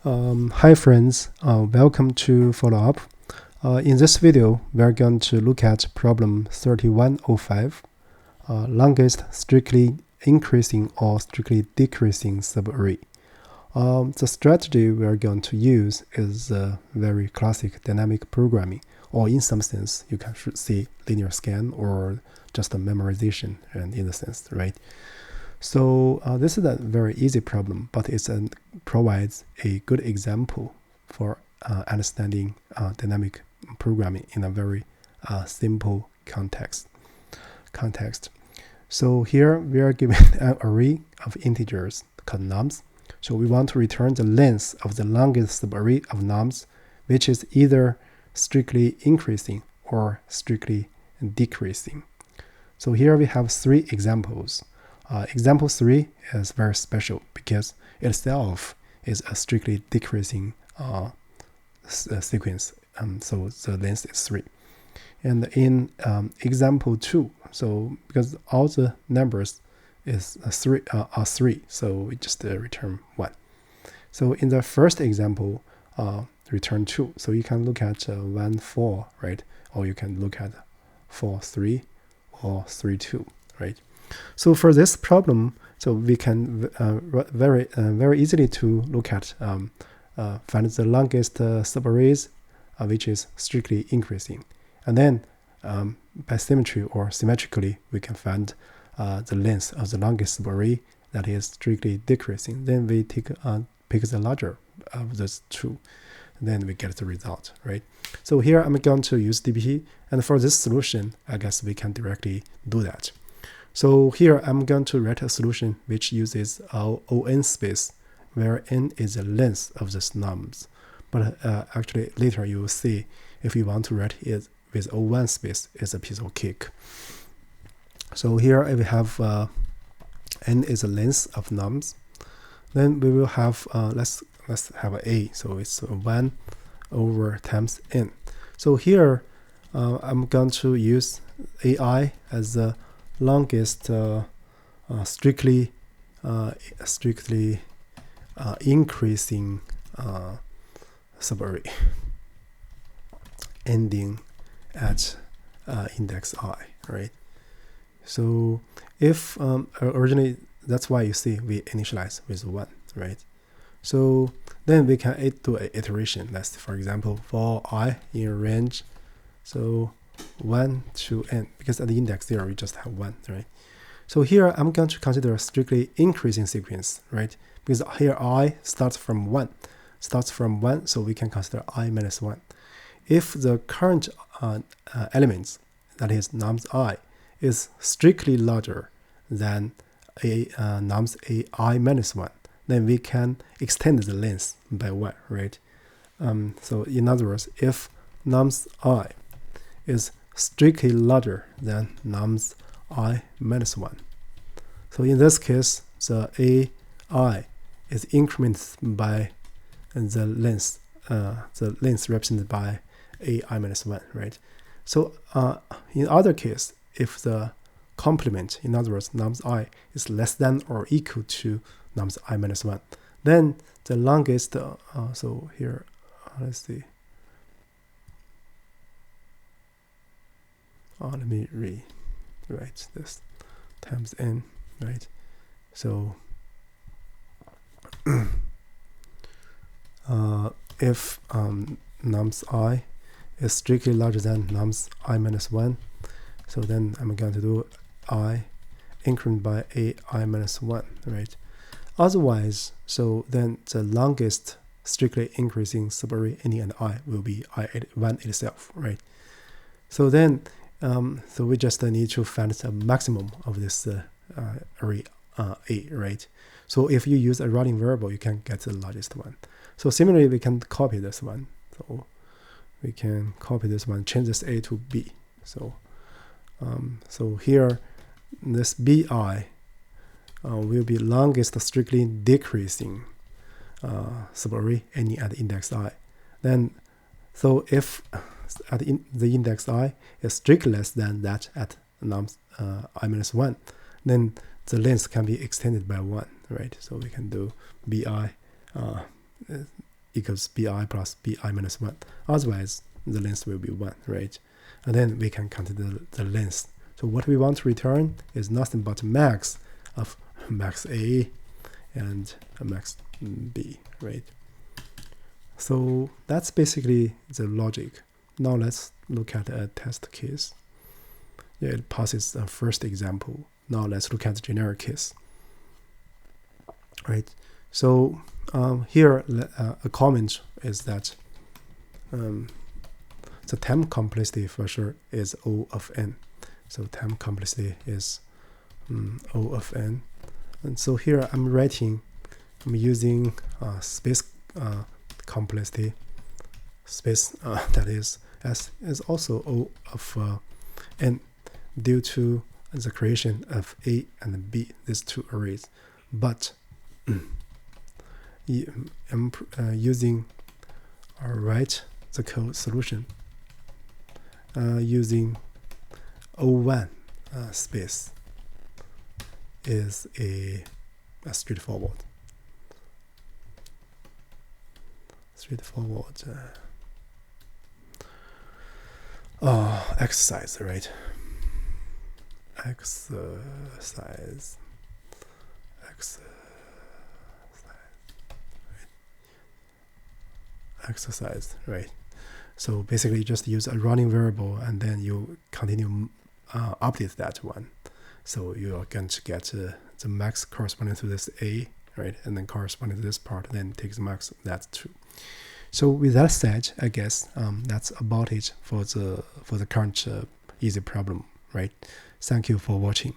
Hi friends, welcome to follow up. In this video, we're going to look at problem 3105, longest strictly increasing or strictly decreasing subarray. The strategy we're going to use is very classic dynamic programming, or in some sense, you can see linear scan or just a memorization in a sense, right? So this is a very easy problem, but it provides a good example for understanding dynamic programming in a very simple context. So here we are given an array of integers called nums. So we want to return the length of the longest subarray of nums, which is either strictly increasing or strictly decreasing. So here we have three examples. Example 3 is very special because itself is a strictly decreasing sequence. So the length is 3. And in example 2, so because all the numbers is are 3, so we just return 1. So in the first example, return 2. So you can look at 1, 4, right? Or you can look at 4, 3, or 3, 2, right? So for this problem, so we can very easily to look at find the longest subarrays, which is strictly increasing, and then by symmetry or symmetrically we can find the length of the longest subarray that is strictly decreasing. Then we pick the larger of those two, and then we get the result, right? So here I'm going to use DBT, and for this solution, I guess we can directly do that. So here I'm going to write a solution which uses ON space, where n is the length of the nums. But actually later you will see if you want to write it with O1 space, it's a piece of cake. So here we have n is the length of nums. Then we will have let's have a, so it's 1 over times n. So here I'm going to use ai as the longest strictly increasing subarray ending at index I, right? So if originally, that's why you see we initialize with 1, right? So then we can do an iteration. Let's, for example, for I in range, so 1 to n, because at the index 0 we just have 1, right? So here I'm going to consider a strictly increasing sequence, right? Because here I starts from 1, so we can consider I minus 1. If the current elements, that is nums I, is strictly larger than a nums a I minus 1, then we can extend the length by 1, right? So in other words, if nums I is strictly larger than nums I minus 1. So in this case, the ai is incremented by the length represented by ai minus 1, right? So in other case, if the complement, in other words, nums I is less than or equal to nums I minus 1, then the longest, so here, let's see. Let me rewrite this times n, right? So if nums I is strictly larger than nums I minus 1, so then I'm going to do I increment by ai minus 1, right? Otherwise, so then the longest strictly increasing subarray ending at I will be I1 itself, right? So then so we just need to find the maximum of this array A, right? So if you use a routing variable, you can get the largest one. So similarly, we can copy this one. So we can copy this one, change this A to B. So so here, this BI will be longest strictly decreasing subarray ending at index I. Then, so if at the index I is strictly less than that at nums I minus 1, then the length can be extended by 1, right? So we can do bi equals bi plus bi minus 1. Otherwise, the length will be 1, right? And then we can consider the length. So what we want to return is nothing but max of max A and max B, right? So that's basically the logic. Now let's look at a test case. Yeah, it passes a first example. Now let's look at the generic case, right? So here a comment is that the time complexity for sure is O of n. So time complexity is O of n. And so here I'm using space complexity, space that is also O of n due to the creation of A and B, these two arrays. But I'm using write the code solution using O1 space is a straightforward exercise, right? Exercise, right? So basically you just use a running variable and then you continue update that one. So you are going to get the max corresponding to this A, right? And then corresponding to this part, then take the max, that's 2. So with that said, I guess that's about it for the current easy problem, right? Thank you for watching.